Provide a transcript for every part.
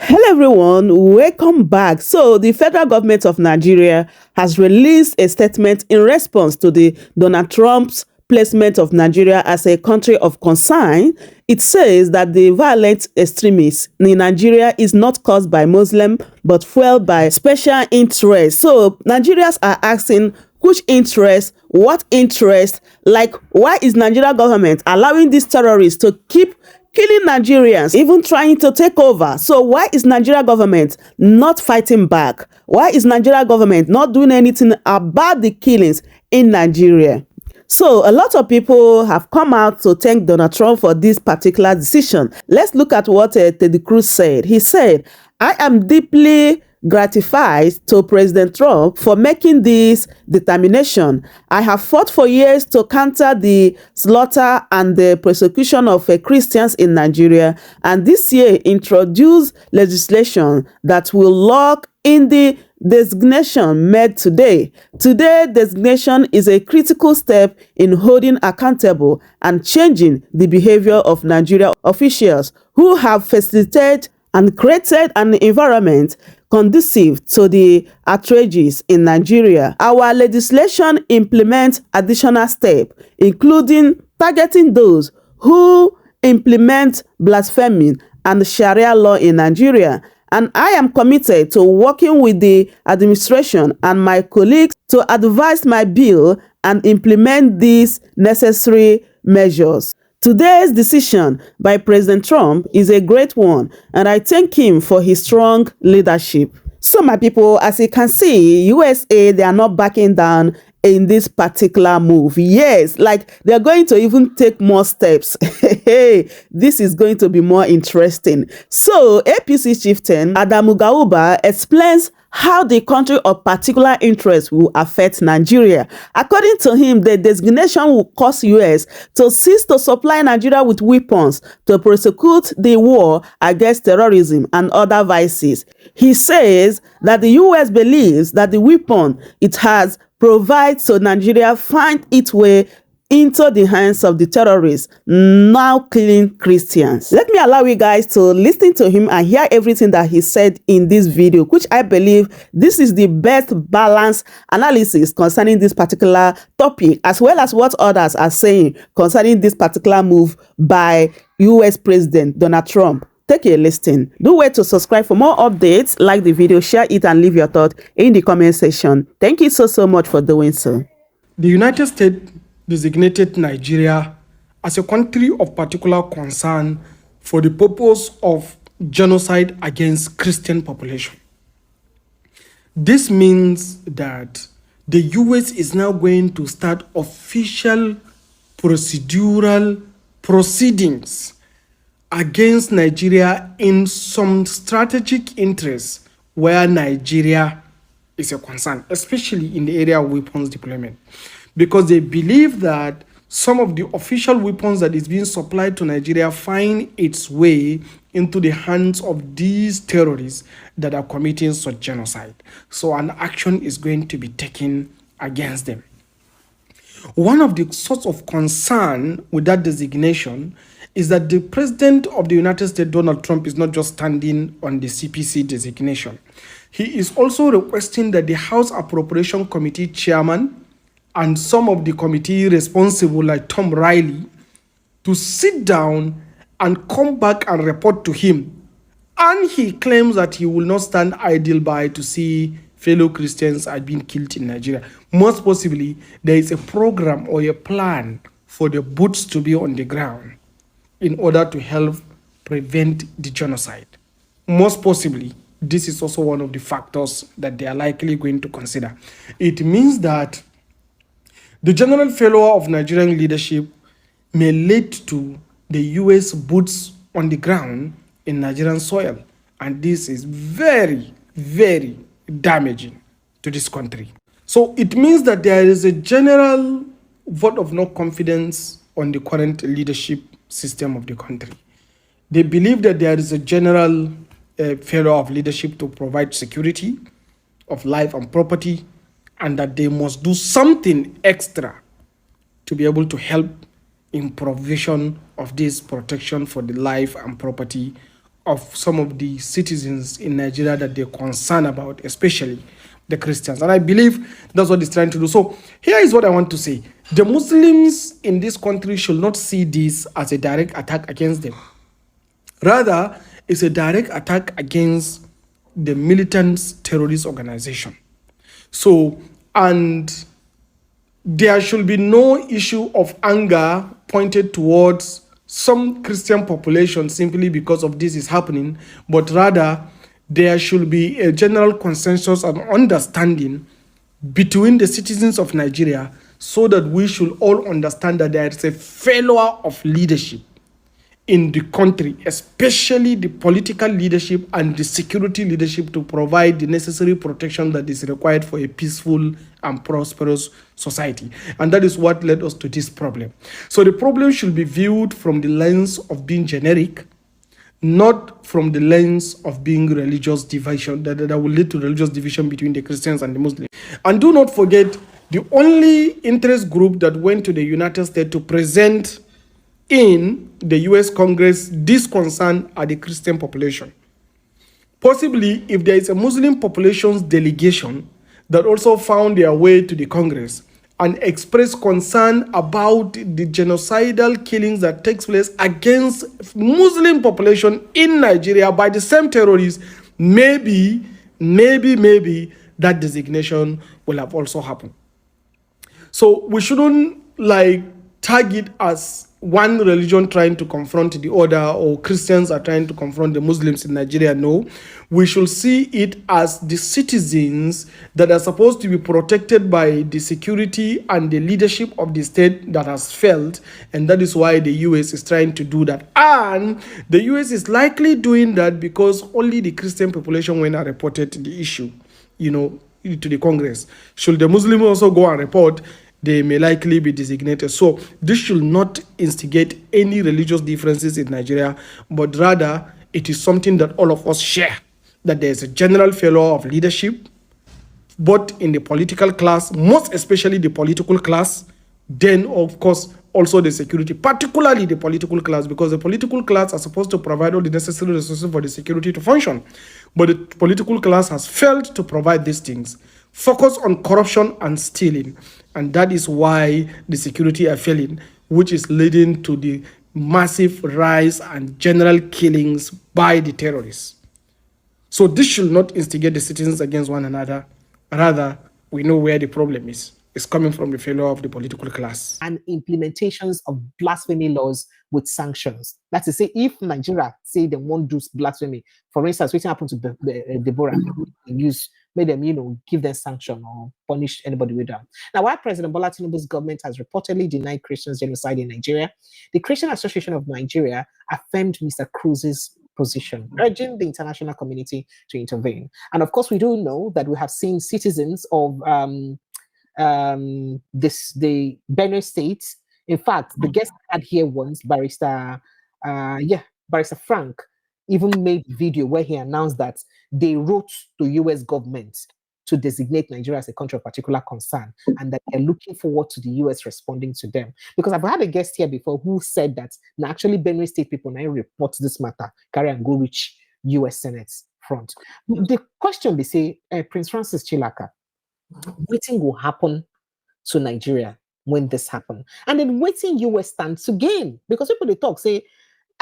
Hello everyone, welcome back. So the federal government of Nigeria has released a statement in response to the Donald Trump's placement of Nigeria as a country of concern. It says that the violent extremists in Nigeria is not caused by Muslim but fueled by special interests. So Nigerians are asking which interest, what interest, like why is Nigeria government allowing these terrorists to keep killing Nigerians, even trying to take over? So why is Nigeria government not fighting back? Why is Nigeria government not doing anything about the killings in Nigeria? So a lot of people have come out to thank Donald Trump for this particular decision. Let's look at what Ted Cruz said. He said, "I am deeply gratified to President Trump for making this determination. I have fought for years to counter the slaughter and the persecution of Christians in Nigeria, and this year introduced legislation that will lock in the designation made today. Today, designation is a critical step in holding accountable and changing the behavior of Nigeria officials who have facilitated and created an environment conducive to the outrages in Nigeria. Our legislation implements additional steps, including targeting those who implement blasphemy and Sharia law in Nigeria. And I am committed to working with the administration and my colleagues to advise my bill and implement these necessary measures." Today's decision by President Trump is a great one, and I thank him for his strong leadership. So my people, as you can see, USA, they are not backing down in this particular move. Yes, like they're going to even take more steps. Hey, this is going to be more interesting. So APC chieftain Adamu Garba explains how the country of particular interest will affect Nigeria. According to him, the designation will cause US to cease to supply Nigeria with weapons to prosecute the war against terrorism and other vices. He says that the US believes that the weapon it has provides so Nigeria find its way into the hands of the terrorists now killing Christians. Let me allow you guys to listen to him and hear everything that he said in this video, which I believe this is the best balanced analysis concerning this particular topic, as well as what others are saying concerning this particular move by US President Donald Trump. Take a listen. Do wait to subscribe for more updates, like the video, share it, and leave your thoughts in the comment section. Thank you so much for doing so. The United States designated Nigeria as a country of particular concern for the purpose of genocide against Christian population. This means that the US is now going to start official procedural proceedings against Nigeria in some strategic interests where Nigeria is a concern, especially in the area of weapons deployment, because they believe that some of the official weapons that is being supplied to Nigeria find its way into the hands of these terrorists that are committing such genocide. So an action is going to be taken against them. One of the sorts of concern with that designation is that the President of the United States, Donald Trump, is not just standing on the CPC designation. He is also requesting that the House Appropriation Committee chairman and some of the committee responsible, like Tom Riley, to sit down and come back and report to him. And he claims that he will not stand idle by to see fellow Christians are being killed in Nigeria. Most possibly, there is a program or a plan for the boots to be on the ground in order to help prevent the genocide. Most possibly, this is also one of the factors that they are likely going to consider. It means that the general failure of Nigerian leadership may lead to the US boots on the ground in Nigerian soil. And this is very, very damaging to this country. So it means that there is a general vote of no confidence on the current leadership system of the country. They believe that there is a general failure of leadership to provide security of life and property, and that they must do something extra to be able to help in provision of this protection for the life and property of some of the citizens in Nigeria that they're concerned about, especially the Christians. And I believe that's what he's trying to do. So here is what I want to say. The Muslims in this country should not see this as a direct attack against them. Rather, it's a direct attack against the militant terrorist organization. So, and there should be no issue of anger pointed towards some Christian population simply because of this is happening, but rather there should be a general consensus and understanding between the citizens of Nigeria so that we should all understand that there is a failure of leadership in the country, especially the political leadership and the security leadership, to provide the necessary protection that is required for a peaceful and prosperous society. And that is what led us to this problem. So the problem should be viewed from the lens of being generic, not from the lens of being religious division, that will lead to religious division between the Christians and the Muslims. And do not forget, the only interest group that went to the United States to present in the US Congress this concern are the Christian population. Possibly, if there is a Muslim population's delegation that also found their way to the Congress and expressed concern about the genocidal killings that takes place against Muslim population in Nigeria by the same terrorists, maybe that designation will have also happened. So we shouldn't tag it as one religion trying to confront the other, or Christians are trying to confront the Muslims in Nigeria. No, we should see it as the citizens that are supposed to be protected by the security and the leadership of the state that has failed, and that is why the US is trying to do that. And the US is likely doing that because only the Christian population went and reported the issue, to the Congress. Should the Muslim also go and report, they may likely be designated. So this should not instigate any religious differences in Nigeria, but rather it is something that all of us share, that there is a general failure of leadership, both in the political class, most especially the political class, then of course also the security, particularly the political class, because the political class are supposed to provide all the necessary resources for the security to function. But the political class has failed to provide these things, focus on corruption and stealing. And that is why the security are failing, which is leading to the massive rise and general killings by the terrorists. So this should not instigate the citizens against one another. Rather, we know where the problem is. It's coming from the failure of the political class. And implementations of blasphemy laws with sanctions. That is, say, if Nigeria say they won't do blasphemy, for instance, what happened to Deborah, made them, give them sanction or punish anybody with that. Now, while President Bola Tinubu's government has reportedly denied Christians genocide in Nigeria, the Christian Association of Nigeria affirmed Mr. Cruz's position, urging the international community to intervene. And of course, we do know that we have seen citizens of the Benue State. In fact, the guest I had here once, Barrister Frank, even made a video where he announced that they wrote to US government to designate Nigeria as a country of particular concern, and that they're looking forward to the US responding to them. Because I've had a guest here before who said that actually Benue State people now report this matter, carry and go reach US Senate front. The question they say, Prince Francis Chilaka, waiting will happen to Nigeria when this happen, and then waiting US stands to gain, because people they talk say,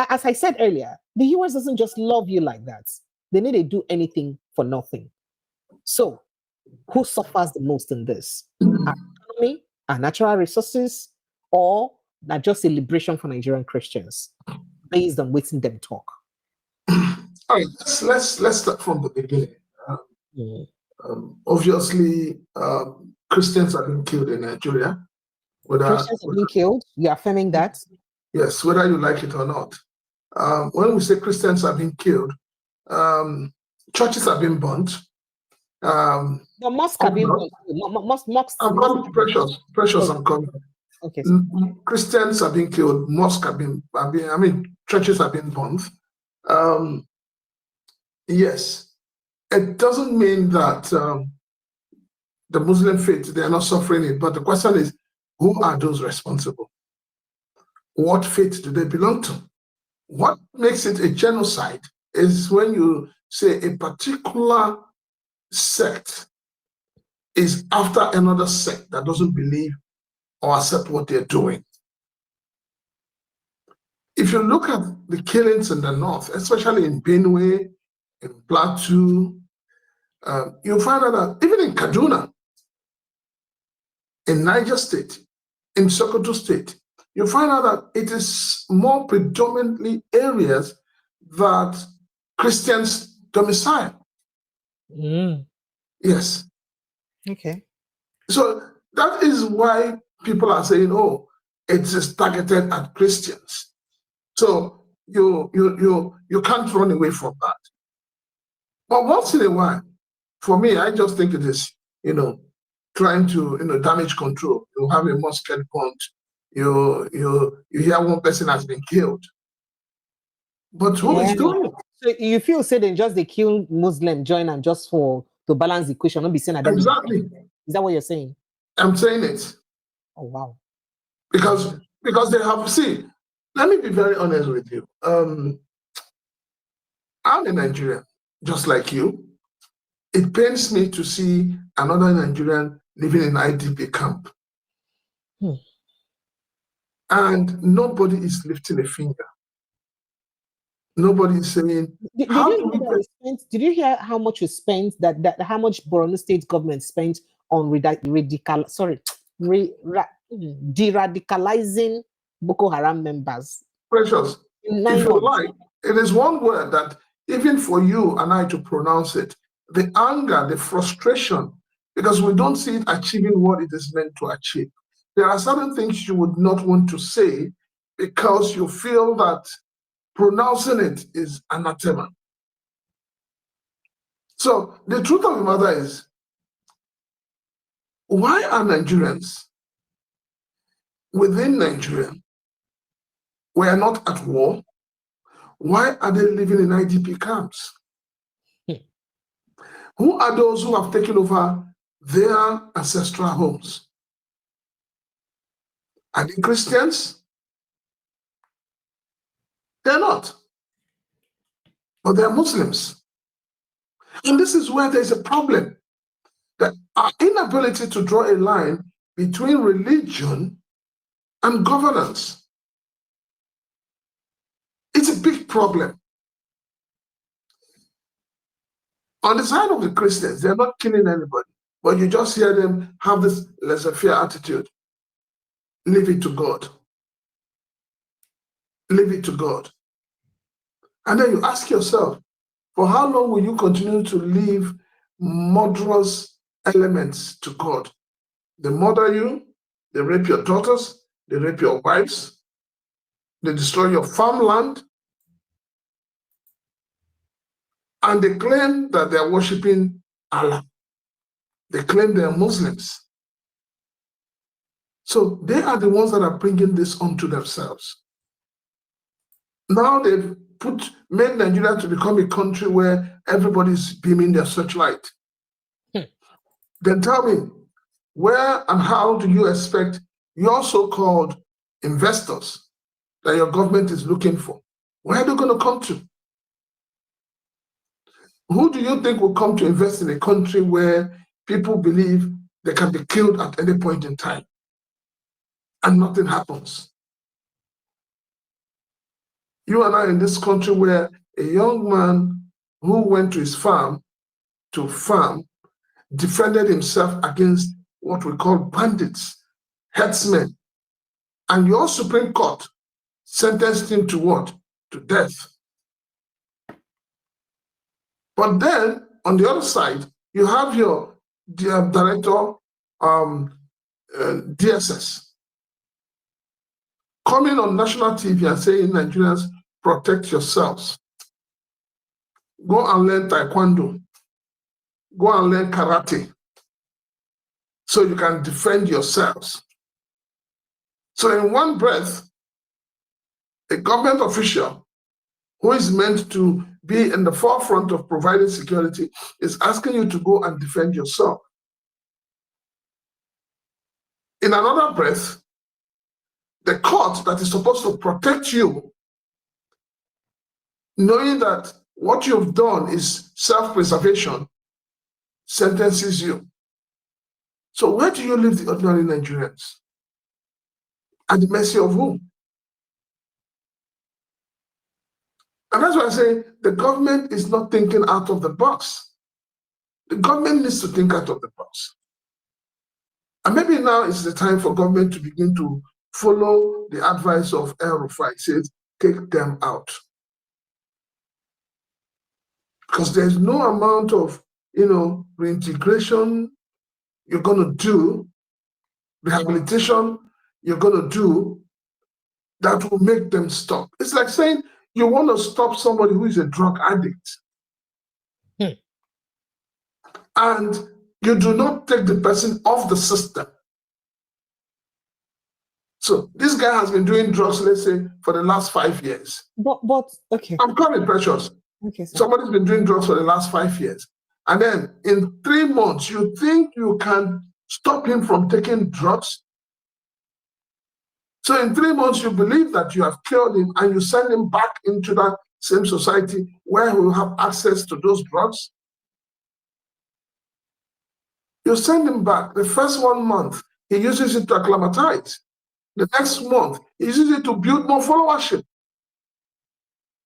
as I said earlier, the US doesn't just love you like that. They need to do anything for nothing. So who suffers the most in this? Our economy, our natural resources, or not just a liberation for Nigerian Christians based on waiting them talk? All right, let's start from the beginning. Obviously, Christians have been killed in Nigeria. Christians have been killed? You're affirming that? Yes, whether you like it or not. When we say Christians have been killed, churches have been burnt. No, mosques have been burnt. Mosques. I'm coming, precious. I'm coming. Okay. Christians have been killed. Mosques have been. Churches have been burnt. Yes, it doesn't mean that the Muslim faith, they are not suffering it. But the question is, who are those responsible? What faith do they belong to? What makes it a genocide is when you say a particular sect is after another sect that doesn't believe or accept what they're doing. If you look at the killings in the north, especially in Benue, in Plateau, you'll find out that even in Kaduna, in Niger State, in Sokoto State, you find out that it is more predominantly areas that Christians domicile. Yes. Okay. So that is why people are saying, oh, it is targeted at Christians. So you can't run away from that. But once in a while, for me, I just think it is, trying to, damage control. You have a mosque point, you hear one person has been killed. But who is doing it? So you feel say they kill Muslim join and just to balance the equation, not be saying that. Exactly. Is that what you're saying? I'm saying it. Oh wow. Because they have, see, let me be very honest with you. I'm a Nigerian, just like you. It pains me to see another Nigerian living in IDP camp. And nobody is lifting a finger. Nobody is saying, did you hear how much we spent, how much Borno State government spent on de-radicalizing Boko Haram members? Precious, if you like, it is one word that even for you and I to pronounce it, the anger, the frustration, because we don't see it achieving what it is meant to achieve. There are certain things you would not want to say because you feel that pronouncing it is anathema. So the truth of the matter is, why are Nigerians within Nigeria, we are not at war? Why are they living in IDP camps? Who are those who have taken over their ancestral homes? Are they Christians? They're not. But they're Muslims. And this is where there's a problem. That our inability to draw a line between religion and governance. It's a big problem. On the side of the Christians, they're not killing anybody, but you just hear them have this laissez-faire attitude. Leave it to God. Leave it to God. And then you ask yourself, for how long will you continue to leave murderous elements to God? They murder you, they rape your daughters, they rape your wives, they destroy your farmland, and they claim that they are worshiping Allah. They claim they are Muslims. So they are the ones that are bringing this onto themselves. Now they've made Nigeria to become a country where everybody's beaming their searchlight. Then tell me, where and how do you expect your so-called investors that your government is looking for, where are they going to come to? Who do you think will come to invest in a country where people believe they can be killed at any point in time and nothing happens? You and I in this country where a young man who went to his farm to farm defended himself against what we call bandits, herdsmen, and your Supreme Court sentenced him to what? To death. But then, on the other side, you have your director, DSS, coming on national TV and saying, Nigerians, protect yourselves. Go and learn taekwondo. Go and learn karate so you can defend yourselves. So in one breath, a government official who is meant to be in the forefront of providing security is asking you to go and defend yourself. In another breath, the court that is supposed to protect you, knowing that what you've done is self-preservation, sentences you. So where do you leave the ordinary Nigerians? At the mercy of whom? And that's why I say the government is not thinking out of the box. The government needs to think out of the box. And maybe now is the time for government to begin to follow the advice of Erupt. It says, take them out. Because there's no amount of, reintegration you're going to do, rehabilitation you're going to do that will make them stop. It's like saying you want to stop somebody who is a drug addict. And you do not take the person off the system. So this guy has been doing drugs, let's say, for the last 5 years. But okay. I'm coming, Precious. Okay, sir. Somebody's been doing drugs for the last 5 years. And then in 3 months, you think you can stop him from taking drugs? So in 3 months, you believe that you have cured him and you send him back into that same society where he will have access to those drugs? You send him back. The first 1 month, he uses it to acclimatize. The next month, he uses it to build more followership.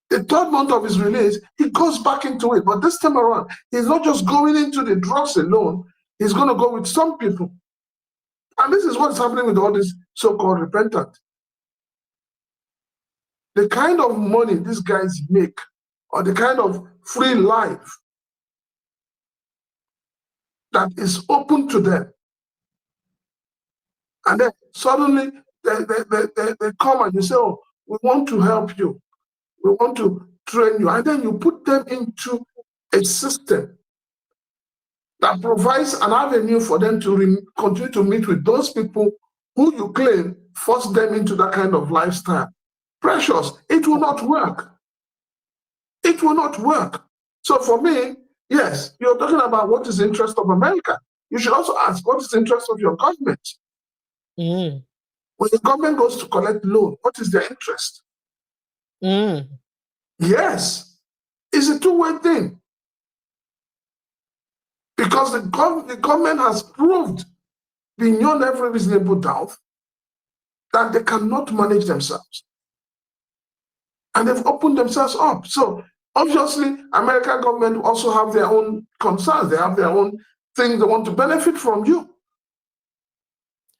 The 3rd month of his release, he goes back into it. But this time around, he's not just going into the drugs alone. He's going to go with some people. And this is what's happening with all these so-called repentant. The kind of money these guys make, or the kind of free life that is open to them. And then suddenly they come and you say, oh, we want to help you. We want to train you. And then you put them into a system that provides an avenue for them to continue to meet with those people who you claim forced them into that kind of lifestyle. Precious, it will not work. It will not work. So for me, yes, you're talking about what is the interest of America. You should also ask what is the interest of your government. When the government goes to collect loan, what is their interest? Yes, it's a two-way thing. Because the government has proved beyond every reasonable doubt that they cannot manage themselves. And they've opened themselves up. So obviously, American government also have their own concerns. They have their own things they want to benefit from you,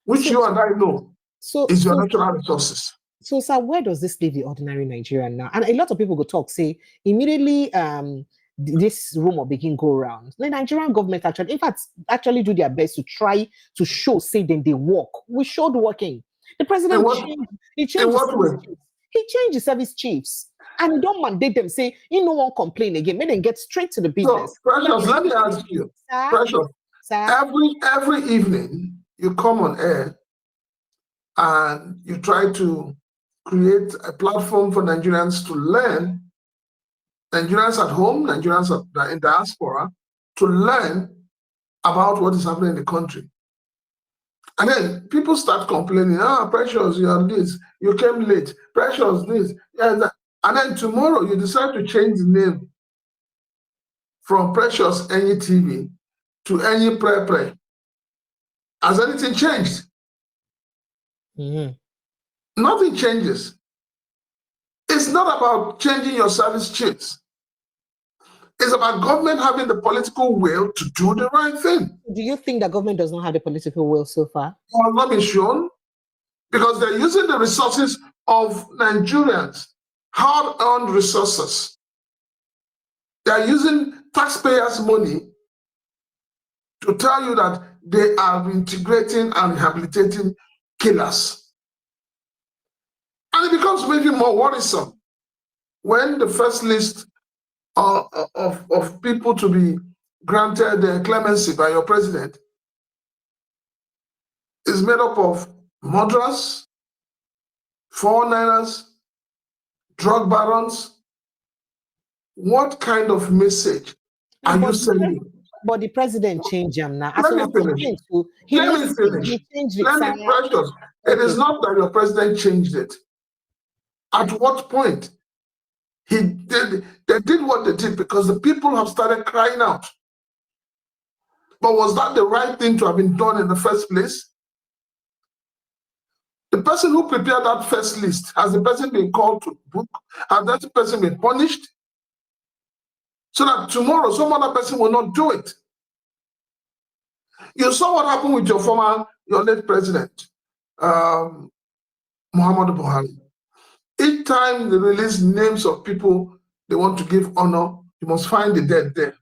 which you and I know is your natural resources. So, sir, where does this leave the ordinary Nigerian now? And a lot of people go talk, say, immediately this rumor begin go around. The Nigerian government actually, in fact, actually do their best to try to show, say, then they work. We showed working. The president he changed the service chiefs. And he don't mandate them, say, you no one complain again. Make them get straight to the business. So, Precious, let me ask you. Sir? Precious, sir? Every evening, you come on air and you try to create a platform for Nigerians to learn, Nigerians at home, Nigerians in diaspora, to learn about what is happening in the country. And then people start complaining, Precious, you are this, you came late, Precious, this, yeah, that. And then tomorrow you decide to change the name from Precious Any TV to Any Pre. Has anything changed? Nothing changes. It's not about changing your service chiefs. It's about government having the political will to do the right thing. Do you think the government does not have the political will so far? Well, not been shown, because they're using the resources of Nigerians, hard-earned resources. They're using taxpayers' money to tell you that they are integrating and rehabilitating killers. And it becomes maybe more worrisome when the first list of people to be granted clemency by your president is made up of murderers, 419ers, drug barons. What kind of message are you sending? But the president changed him now. Let me finish. Precious. It is not that your president changed it. At what point They did what they did because the people have started crying out. But was that the right thing to have been done in the first place? The person who prepared that first list, has the person been called to book? Has that person been punished? So that tomorrow some other person will not do it. You saw what happened with your late president, Muhammadu Buhari. Each time they release names of people they want to give honor, you must find the dead there.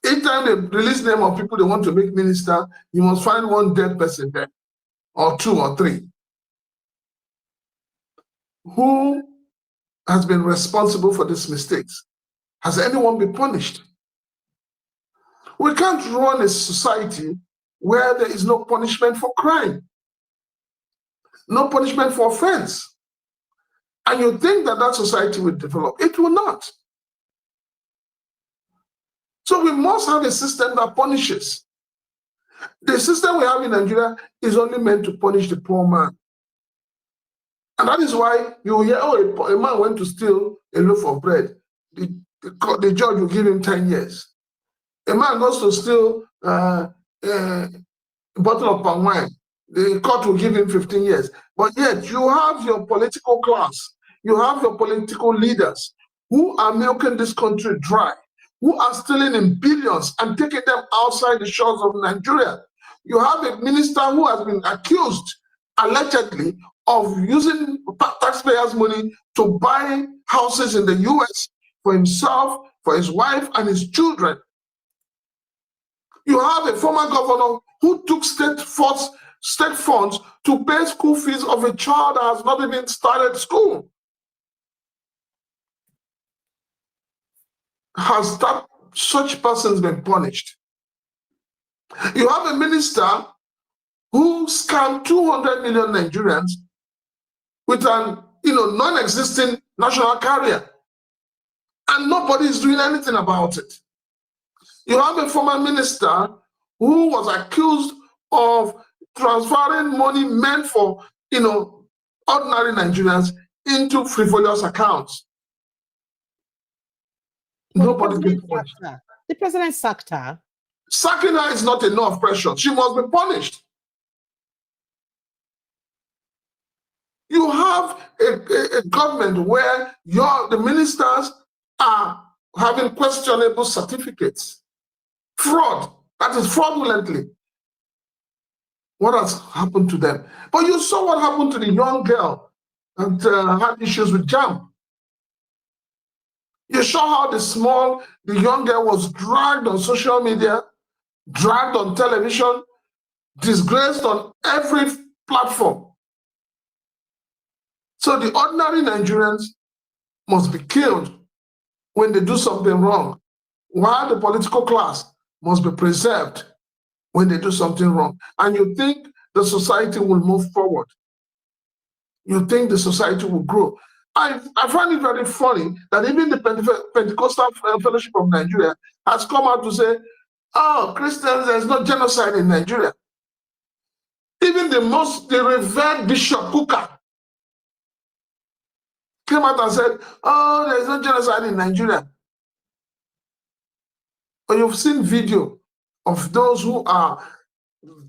Each time they release name of people they want to make minister, you must find one dead person there, or two or three. Who has been responsible for these mistakes? Has anyone been punished? We can't run a society where there is no punishment for crime, no punishment for offense. And you think that that society will develop. It will not. So we must have a system that punishes. The system we have in Nigeria is only meant to punish the poor man. And that is why you hear, oh, a man went to steal a loaf of bread. The judge will give him 10 years. A man goes to steal a bottle of palm wine. The court will give him 15 years. But yet you have your political class, you have your political leaders who are milking this country dry, who are stealing in billions and taking them outside the shores of Nigeria. You have a minister who has been accused, allegedly, of using taxpayers' money to buy houses in the US for himself, for his wife, and his children. You have a former governor who took state funds to pay school fees of a child that has not even started school. Has such persons been punished? You have a minister who scammed 200 million Nigerians with an non-existing national carrier, and nobody is doing anything about it. You have a former minister who was accused of transferring money meant for ordinary Nigerians into frivolous accounts. Nobody gets punished. The president sacked her. Sacking her is not enough pressure. She must be punished. You have a government where the ministers are having questionable certificates. Fraud. That is fraudulently. What has happened to them? But you saw what happened to the young girl that had issues with JAMB. You saw how the young girl was dragged on social media, dragged on television, disgraced on every platform. So the ordinary Nigerians must be killed when they do something wrong, while the political class must be preserved when they do something wrong. And you think the society will move forward. You think the society will grow. I find it very funny that even the Pentecostal Fellowship of Nigeria has come out to say, oh, Christians, there's no genocide in Nigeria. Even the revered Bishop Kuka came out and said, oh, there's no genocide in Nigeria. But you've seen video of those who are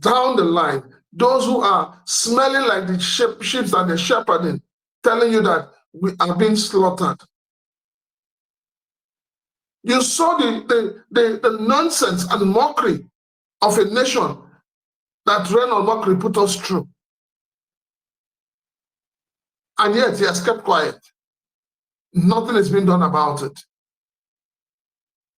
down the line, those who are smelling like the sheep that they're shepherding, telling you that we are being slaughtered. You saw the nonsense and mockery of a nation that Reynold Mockery put us through. And yet he has kept quiet. Nothing has been done about it.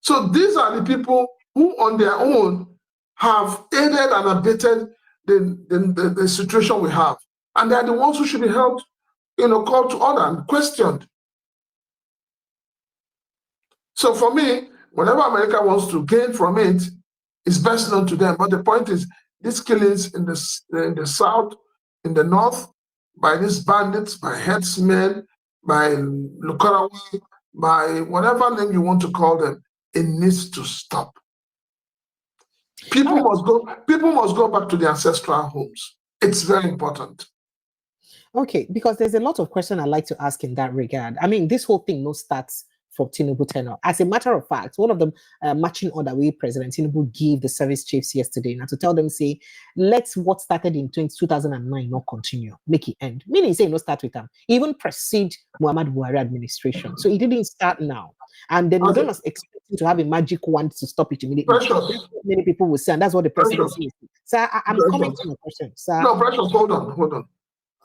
So these are the people who on their own have aided and abetted the situation we have. And they are the ones who should be held, called to order and questioned. So for me, whenever America wants to gain from it, it's best known to them. But the point is, these killings in the south, in the north, by these bandits, by headsmen, by Lukarawa, by whatever name you want to call them, it needs to stop. People must go back to their ancestral homes. It's very important. Okay, because there's a lot of questions I'd like to ask in that regard. I mean, this whole thing no starts from Tinubu tenure. As a matter of fact, one of them marching order way President Tinubu gave the service chiefs yesterday now to tell them, say, let's what started in 2009 not continue, make it end. Meaning, say, no start with them. Even precede Muhammad Buhari administration. So it didn't start now. And then we don't expect him to have a magic wand to stop it immediately. Precious. That's what many people will say, and that's what the president says. So I'm coming to my question, sir. No, Precious, hold on.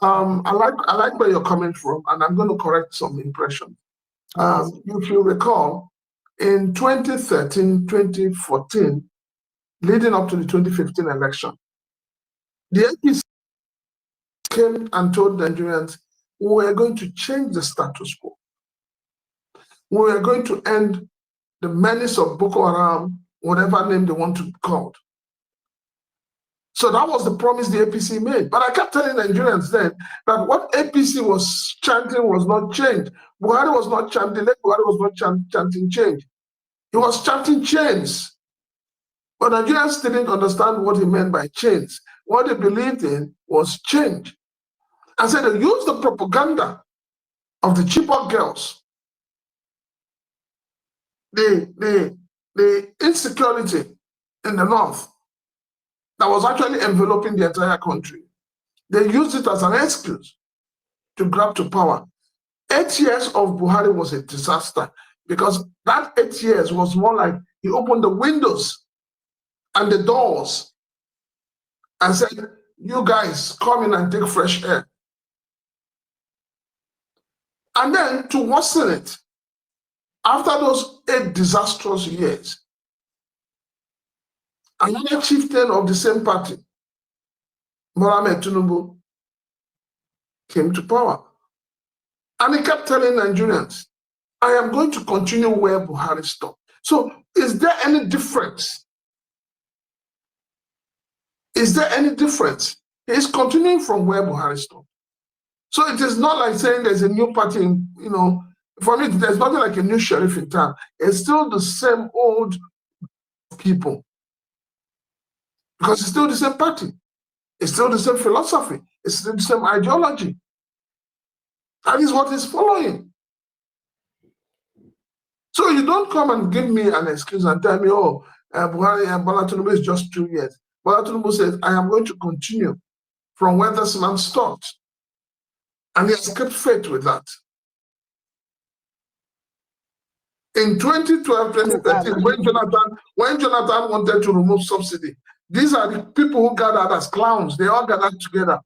I like where you're coming from, and I'm going to correct some impression. If you recall, in 2013, 2014, leading up to the 2015 election, the APC came and told Nigerians, we are going to change the status quo. We are going to end the menace of Boko Haram, whatever name they want to be called. So that was the promise the APC made. But I kept telling Nigerians then that what APC was chanting was not change. Buhari was not chanting, Buhari was not chanting change. He was chanting chains. But Nigerians didn't understand what he meant by chains. What they believed in was change. And so they used the propaganda of the Chibok girls, the insecurity in the north, that was actually enveloping the entire country. They used it as an excuse to grab to power. 8 years of Buhari was a disaster because that 8 years was more like he opened the windows and the doors and said, you guys come in and take fresh air. And then to worsen it, after those 8 disastrous years, another chieftain of the same party, Mohamed Tinubu, came to power. And he kept telling Nigerians, I am going to continue where Buhari stopped. So is there any difference? Is there any difference? He's continuing from where Buhari stopped. So it is not like saying there's a new party, you know, for me, there's nothing like a new sheriff in town. It's still the same old people. Because it's still the same party. It's still the same philosophy. It's still the same ideology. That is what he's following. So you don't come and give me an excuse and tell me, oh, Buhari and Bola Tinubu is just 2 years. Bola Tinubu says, I am going to continue from where this man stopped. And he has kept faith with that. In 2012, 2013, when Jonathan wanted to remove subsidy, these are the people who gathered as clowns. They all gathered together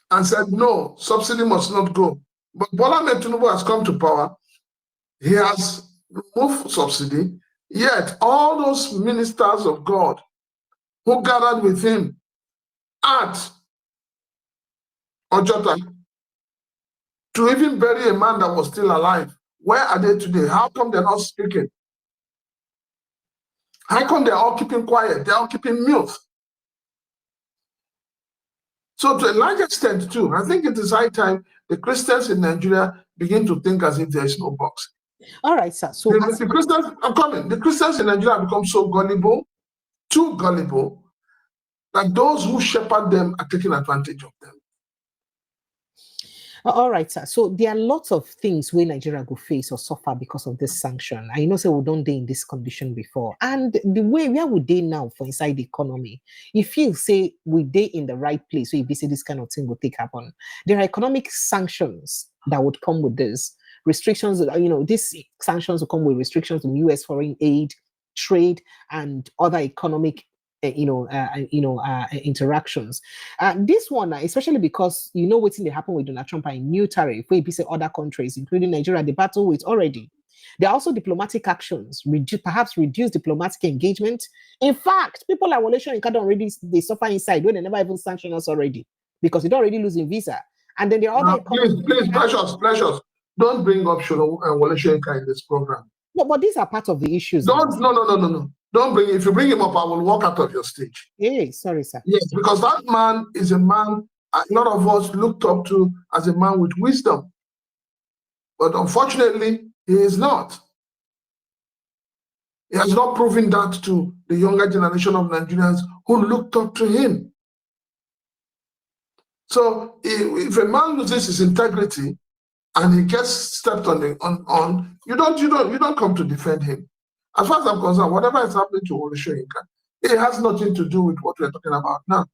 and said, no, subsidy must not go. But Bola Tinubu has come to power. He has removed subsidy. Yet all those ministers of God who gathered with him at Ojota to even bury a man that was still alive, where are they today? How come they're not speaking? How come they're all keeping quiet? They're all keeping mute. So to a large extent too, I think it is high time the Christians in Nigeria begin to think as if there is no box. All right, sir. So the Christians, I'm coming. The Christians in Nigeria have become so gullible, too gullible, that those who shepherd them are taking advantage of them. All right, sir. So there are lots of things where Nigeria go face or suffer because of this sanction. I know, say we don't dey in this condition before, and the way where we dey now for inside the economy, if you say we dey in the right place, so if you say this kind of thing will take happen, there are economic sanctions that would come with this. Restrictions, you know, these sanctions will come with restrictions on U.S. foreign aid, trade, and other economic interactions. This one, especially because you know what's in the happen with Donald Trump and new tariff, where he said other countries, including Nigeria, they battle with already. There are also diplomatic actions, perhaps reduce diplomatic engagement. In fact, people like Wole Soyinka already they suffer inside when they never even sanction us already because they don't already losing visa. And then there are other please, precious. Don't bring up Wole Soyinka in this program. No, but these are part of the issues. No. Don't bring. If you bring him up, I will walk out of your stage. Hey, sorry, sir. Yes, because that man is a man a lot of us looked up to as a man with wisdom. But unfortunately, he is not. He has not proven that to the younger generation of Nigerians who looked up to him. So if a man loses his integrity and he gets stepped on, you don't come to defend him. As far as I'm concerned, whatever is happening to Olusoyinka, it has nothing to do with what we're talking about now.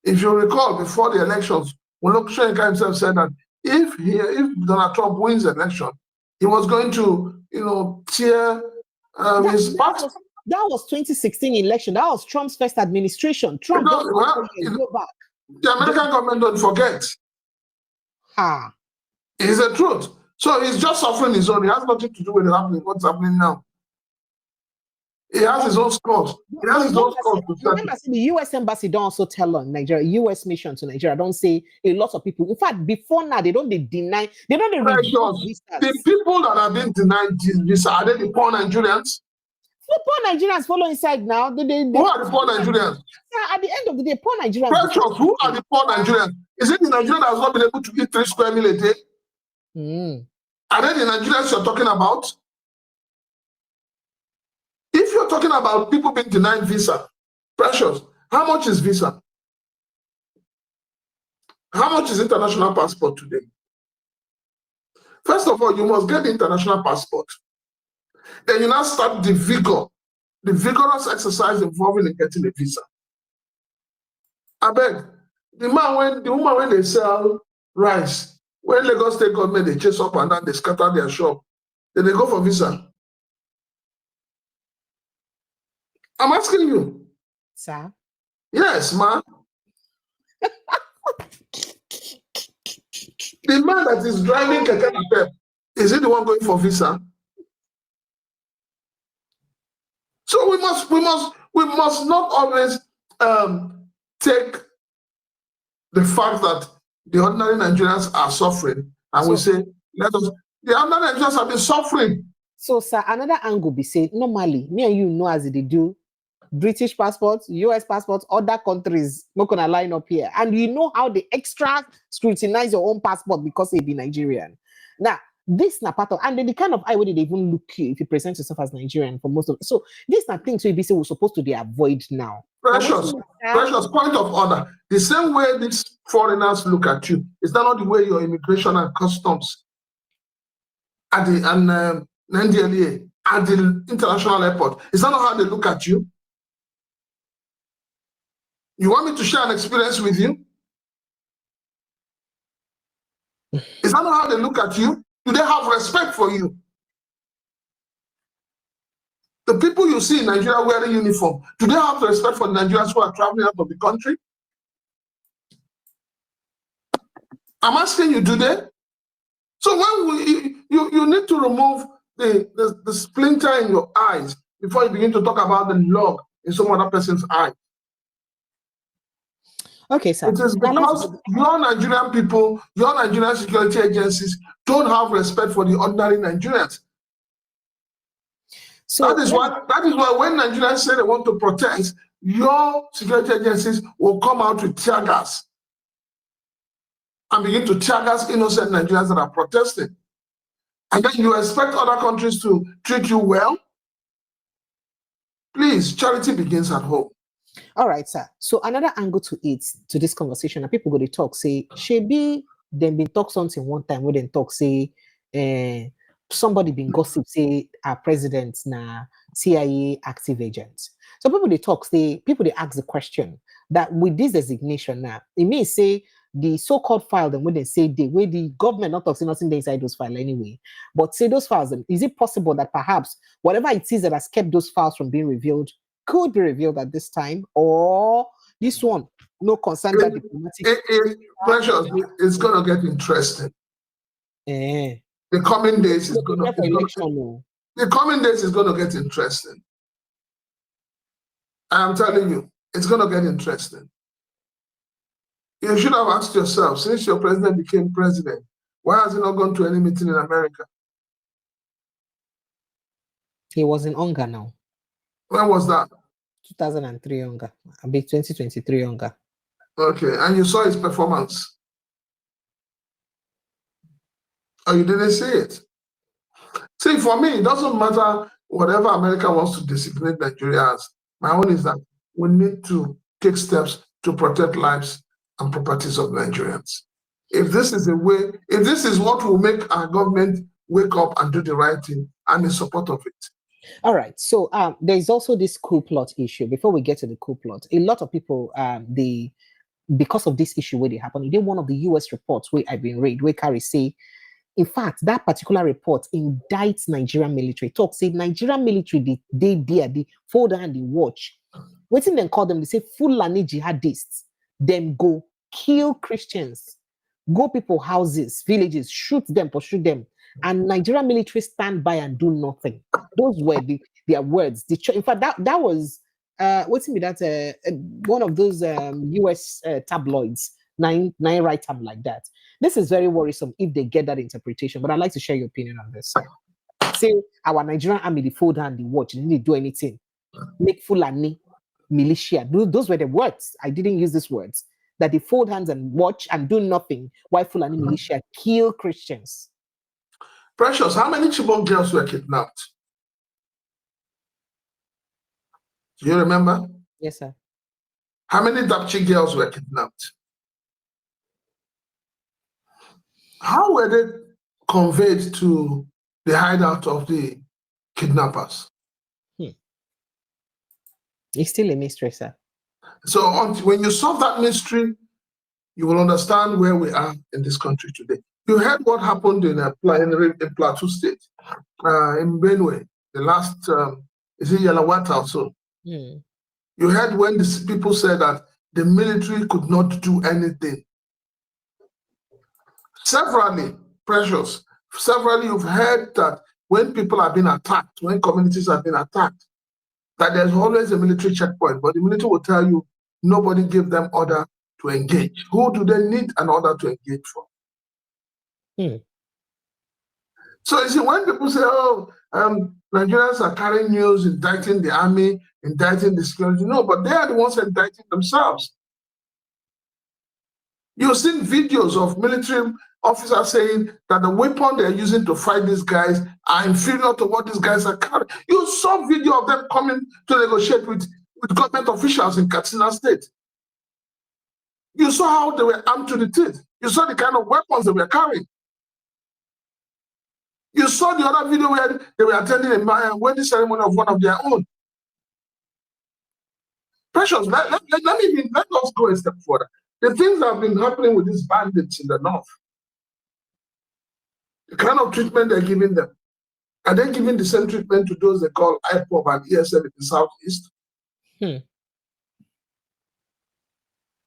If you recall, before the elections, when Olusoyinka himself said that if Donald Trump wins the election, he was going to, tear his party. That was 2016 election. That was Trump's first administration. Trump go back. The American government don't forget. It's the truth. So he's just suffering his own. It has nothing to do with what's happening now. He has his own scores. He has his own scores. Remember, the U.S. embassy don't also tell on Nigeria, U.S. mission to Nigeria, don't say a lot of people. In fact, before now, they don't deny, they don't refuse. The people that have been denied this visa, are they the poor Nigerians? The poor Nigerians follow inside now. Who are the poor Nigerians? At the end of the day, poor Nigerians. Precious, who are the poor Nigerians? Is it the Nigerian that has not been able to eat 3 square meals a day? Are they the Nigerians you're talking about? If you're talking about people being denied visa, Precious, how much is visa? How much is international passport today? First of all, you must get the international passport. Then you now start the vigorous exercise involving in getting a visa. I beg, the woman when they sell rice, when Lagos State government they chase up and down, they scatter their shop, then they go for visa. I'm asking you. Sir? Yes, ma. The man that is driving Keke Napep, is he the one going for visa? So we must not always take the fact that the ordinary Nigerians are suffering and we say, the ordinary Nigerians have been suffering. So, sir, another angle be say, normally, me and you know as they do, British passports, US passports, other countries, not gonna line up here. And you know how they extra scrutinize your own passport because they be Nigerian. Now, this na part of, and then the kind of eye way they even look you if you present yourself as Nigerian for most of it. So this na things so you be say we're supposed to avoid now. Precious point of order. The same way these foreigners look at you, is that not the way your immigration and customs at the NDLEA at the international airport? Is that not how they look at you? You want me to share an experience with you? Is that not how they look at you? Do they have respect for you? The people you see in Nigeria wearing uniform, do they have respect for the Nigerians who are traveling out of the country? I'm asking you, do they? So when you need to remove the splinter in your eyes before you begin to talk about the log in some other person's eye. Okay, sir. It is because your Nigerian people, your Nigerian security agencies don't have respect for the ordinary Nigerians. So that is why when Nigerians say they want to protest, your security agencies will come out with tear gas and begin to tear gas innocent Nigerians that are protesting. And then you expect other countries to treat you well? Please, charity begins at home. All right, sir. So another angle to this conversation, and people go to talk, say, Shebi, then been talk something one time, where then talk, say, somebody been gossip, say, our president na CIA active agent. So people they talk, say, people they ask the question that with this designation now, it means say the so-called file, then when they say where the government not talking nothing inside those files anyway, but say those files, is it possible that perhaps whatever it is that has kept those files from being revealed could be revealed at this time, or this one, no concern that diplomatic. Precious, it's going to get interesting. The coming days is going to get interesting. I am telling you, it's going to get interesting. You should have asked yourself, since your president became president, why has he not gone to any meeting in America? He was in Onga now. When was that? 2003 Onga. A bit 2023 Onga. Okay, and you saw his performance? Or you didn't see it? See, for me, it doesn't matter whatever America wants to designate Nigeria as. My own is that we need to take steps to protect lives and properties of Nigerians. If this is if this is what will make our government wake up and do the right thing, I'm in support of it. All right. So there's also this coup plot issue. Before we get to the coup plot, a lot of people because of this issue where they happen, it did one of the US reports where I've been read, where Carrie say, in fact, that particular report indicts Nigerian military. Talk say Nigerian military, they fold and they watch. What's in them call them? They say Fulani jihadists. Them go kill Christians, go people houses, villages, shoot them, pursue them, and Nigerian military stand by and do nothing. Those were their words. In fact, that was what's in that one of those US tabloids. Nine write them like that. This is very worrisome if they get that interpretation. But I'd like to share your opinion on this. Say our Nigerian army, the fold hand, the watch, they didn't do anything. Make Fulani militia. Those were the words. I didn't use these words. That they fold hands and watch and do nothing while Fulani militia kill Christians. Precious, how many Chibok girls were kidnapped? Do you remember? Yes, sir. How many Dapchi girls were kidnapped? How were they conveyed to the hideout of the kidnappers? It's still a mystery, sir. So when you solve that mystery, you will understand where we are in this country today. You heard what happened in Plateau State, in Benue, the last, is it Yalawata also? You heard when the people said that the military could not do anything. Severally, Precious, you've heard that when people have been attacked, when communities have been attacked, that there's always a military checkpoint, but the military will tell you nobody gave them order to engage. Who do they need an order to engage from? So you see, when people say, oh, Nigerians are carrying news, indicting the army, indicting the security, no, but they are the ones indicting themselves. You've seen videos of military officers saying that the weapon they're using to fight these guys are inferior to what these guys are carrying. You saw video of them coming to negotiate with government officials in Katsina State. You saw how they were armed to the teeth. You saw the kind of weapons they were carrying. You saw the other video where they were attending a wedding ceremony of one of their own. Precious, let us go a step further. The things that have been happening with these bandits in the north, the kind of treatment they're giving them, are they giving the same treatment to those they call IPOB and ESL in the southeast?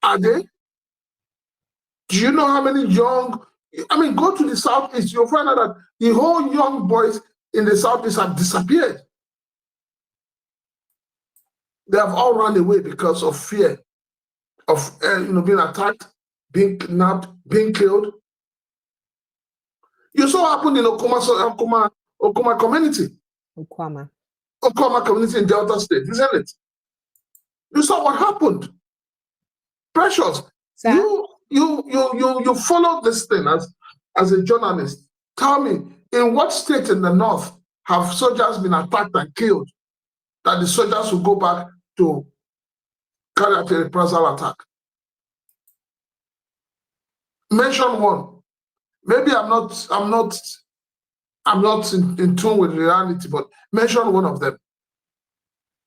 Are they? Do you know how many young, go to the southeast, you'll find out that the whole young boys in the southeast have disappeared. They have all run away because of fear of being attacked, being kidnapped, being killed. You saw what happened in Okuma community. Okuma community in Delta State, isn't it? You saw what happened. Precious, sir? You followed this thing as a journalist. Tell me, in what state in the north have soldiers been attacked and killed that the soldiers will go back to carry out a reprisal attack? Mention one. Maybe I'm not in tune with reality, but mention one of them.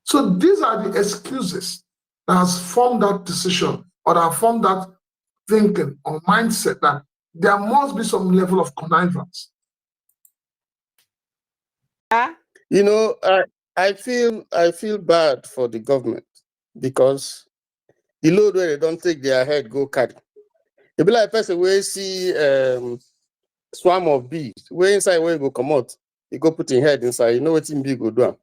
So these are the excuses that has formed that decision or that have formed that thinking or mindset that there must be some level of connivance. You know, I feel bad for the government because the load where they don't take their head go carry. It be like a person where see swarm of bees, where inside where you go come out, you go put your head inside, you know what in bee go do.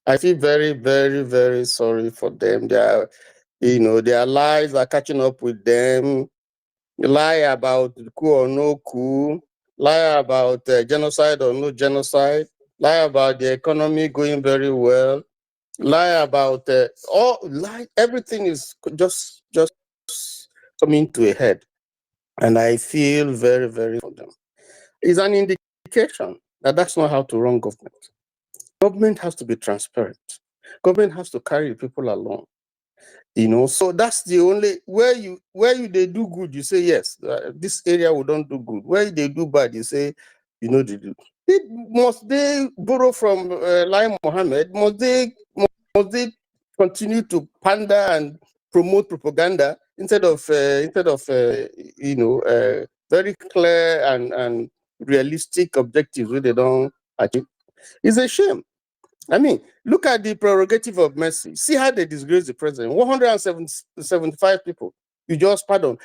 I feel very, very, very sorry for them. Their lies are catching up with them. Lie about coup or no coup, lie about genocide or no genocide, lie about the economy going very well, lie about everything is just coming to a head. And I feel very, very for them. It's an indication that that's not how to run government. Government has to be transparent. Government has to carry people along. So that's the only where you they do good, you say yes, this area we don't do good. Where they do bad, you say they do. Must they borrow from Lai Mohammed? Must they continue to pander and promote propaganda instead of very clear and realistic objectives where they don't achieve? It's a shame. I mean, look at the prerogative of mercy. See how they disgrace the president. 175 people. You just pardon.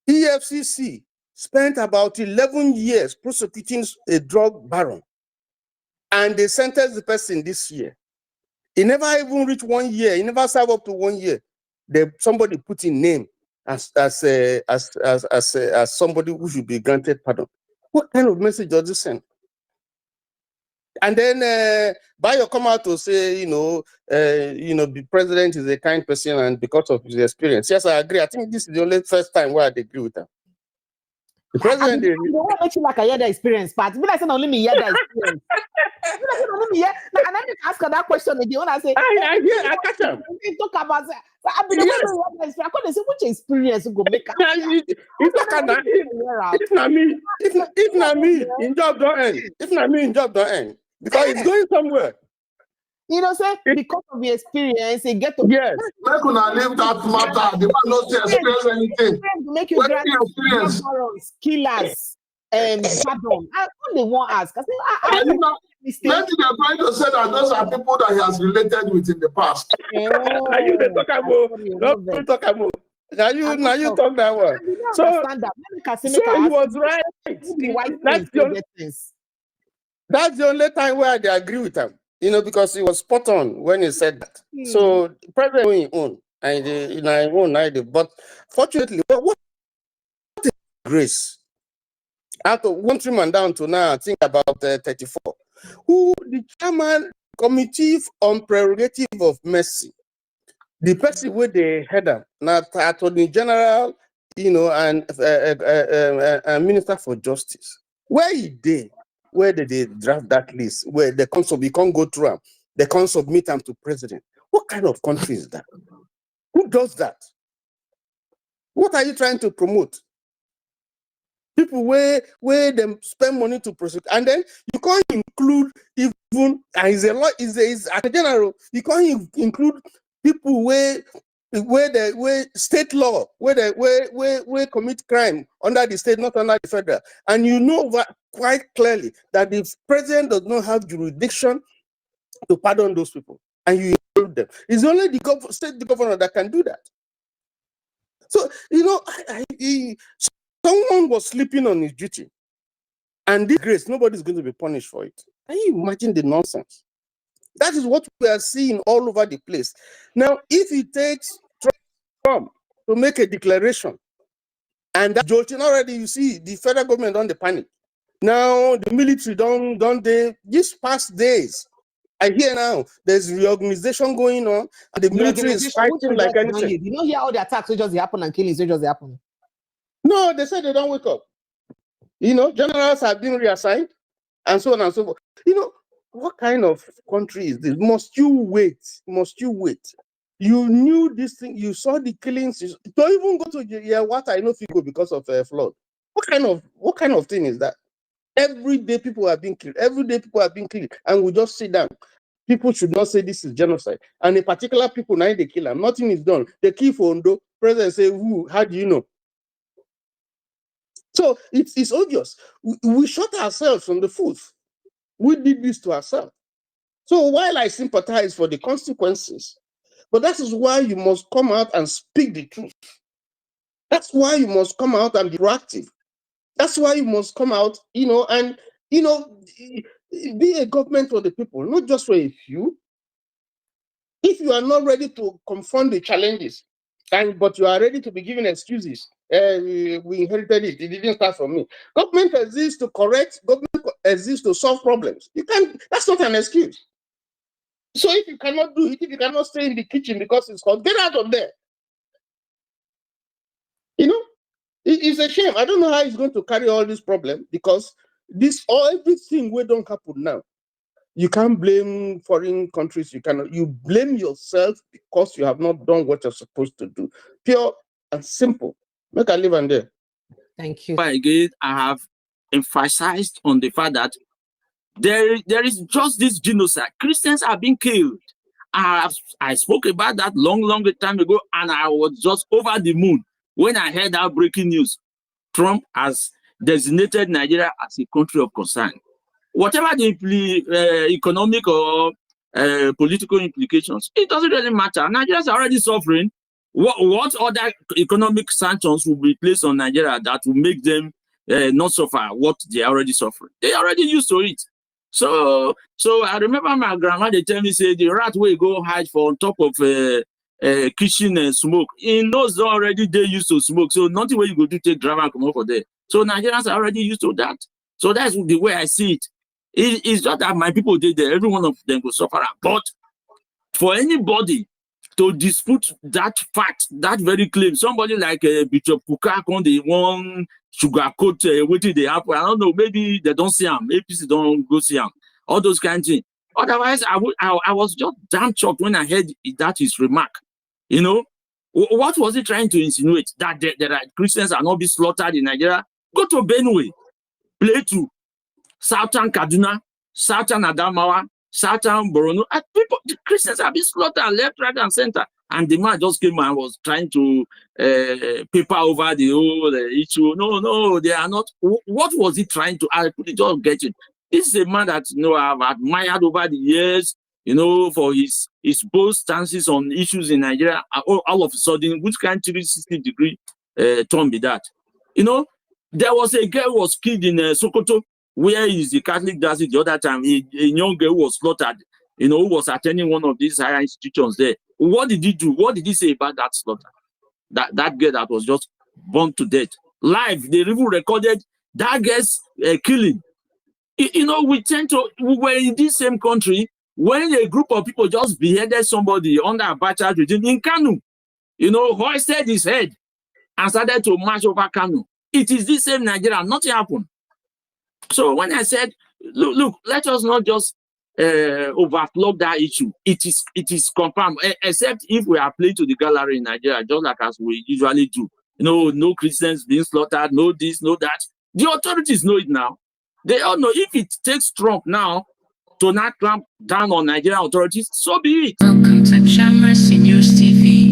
EFCC spent about 11 years prosecuting a drug baron, and they sentenced the person this year. He never even reached 1 year. He never served up to 1 year. Somebody put in name as somebody who should be granted pardon. What kind of message does this send? And then Bayo come out to say, the president is a kind person and because of his experience. Yes, I agree. I think this is the only first time where I agree with him. The president they won't make you like I hear the experience, but me like say only me hear the experience. Only me hear. And I need to ask her that question again. When I say, I catch him. Talk about that. I be the one I couldn't say which experience go make. If not me, in job don't end. If not me, in job don't end. Because it's going somewhere. Say because of the experience, you get to Where could I leave that matter? The man not experience anything. Make you grant experience, killers, pardon. I only want to ask. Maybe they're trying to say that those are people that he has related with in the past. Now you talk about. Now you talk that one. So he was right. That's the only time where I agree with him. Because he was spot on when he said that. So president going on and but fortunately, what is grace? Out of 1 trillion down to now, I think about 34. Who the chairman committee on prerogative of mercy, the person with the header, not attorney general, and minister for justice. Where is they? Where did they draft that list? Where the council, we can't go through them. They can't submit them to president. What kind of country is that? Who does that? What are you trying to promote? People where them spend money to prosecute, and then you can't include even is a general. You can't include people where state law, where commit crime under the state, not under the federal. And you know quite clearly that the president does not have jurisdiction to pardon those people, and you include them. It's only the state governor that can do that. So, someone was sleeping on his duty, and this grace, nobody's going to be punished for it. Can you imagine the nonsense? That is what we are seeing all over the place. Now, if it takes Trump to make a declaration, and that jolting already, you see, the federal government on the panic. Now, the military don't they, these past days, I hear now there's reorganization going on, and the military is fighting like anything. You don't hear all the attacks which just happen and killings which just happen. No, they said they don't wake up. Generals have been reassigned, and so on and so forth. What kind of country is this? Must you wait? You knew this thing. You saw the killings. Don't even go to what I know if you go because of flood. What kind of thing is that? Every day people are being killed. And we just sit down. People should not say this is genocide. And a particular people now they kill them. Nothing is done. They kill for Ondo. President say, "Who? How do you know?" So it's obvious. We shot ourselves from the foot. We did this to ourselves. So while I sympathize for the consequences, but that is why you must come out and speak the truth. That's why you must come out and be proactive. That's why you must come out, and be a government for the people, not just for a few. If you are not ready to confront the challenges, but you are ready to be given excuses, we inherited it. It didn't start from me. Government exists to correct. Government exists to solve problems. You can't. That's not an excuse. So if you cannot do it, if you cannot stay in the kitchen because it's hot, get out of there. It's a shame. I don't know how it's going to carry all this problem because everything we don't happen now. You can't blame foreign countries. You blame yourself because you have not done what you're supposed to do. Pure and simple. Make I live on there. Thank you. Again, I have emphasized on the fact that there is just this genocide. Christians are being killed. I spoke about that long time ago, and I was just over the moon when I heard that breaking news. Trump has designated Nigeria as a country of concern. Whatever the economic or political implications, it doesn't really matter. Nigerians are already suffering. What other economic sanctions will be placed on Nigeria that will make them not suffer what they are already suffering? They are already used to it. So I remember my grandma, they tell me, say, the rat will go hide for on top of kitchen smoke. In those already they used to smoke. So nothing where you go to take driver and come over there. So Nigerians are already used to that. So that's the way I see it. It's just that my people did there. Every one of them will suffer. But for anybody to dispute that fact, that very claim, somebody like Bishop Kuka, the one sugarcoat, what did they happen? I don't know. Maybe they don't see him. APC don't go see him. All those kind of things. Otherwise, I was just damn shocked when I heard that his remark. You know, what was he trying to insinuate? That Christians are not be slaughtered in Nigeria? Go to Benue, Plateau, Southern Kaduna, Southern Adamawa, Southern Borno. People, the Christians have been slaughtered left, right, and center. And the man just came and was trying to paper over the whole issue. No, they are not. What was he trying to? I couldn't just get it. This is a man that I've admired over the years, for his bold stances on issues in Nigeria. All of a sudden, which kind of 360-degree turn be that? There was a girl who was killed in Sokoto, where is the Catholic diocese the other time. A young girl was slaughtered, who was attending one of these higher institutions there. What did he do? What did he say about that slaughter? That girl that was just burned to death. Live, they even recorded that girl's killing. We were in this same country when a group of people just beheaded somebody under a Abacha regime in Kanu, hoisted his head and started to march over Kanu. It is this same Nigeria, nothing happened. So when I said, look, let us not just overflow that issue. It is confirmed, except if we are playing to the gallery in Nigeria, just like as we usually do. No Christians being slaughtered, no this, no that. The authorities know it now. They all know if it takes Trump now to not clamp down on Nigerian authorities, so be it. Welcome to Shammer's News TV.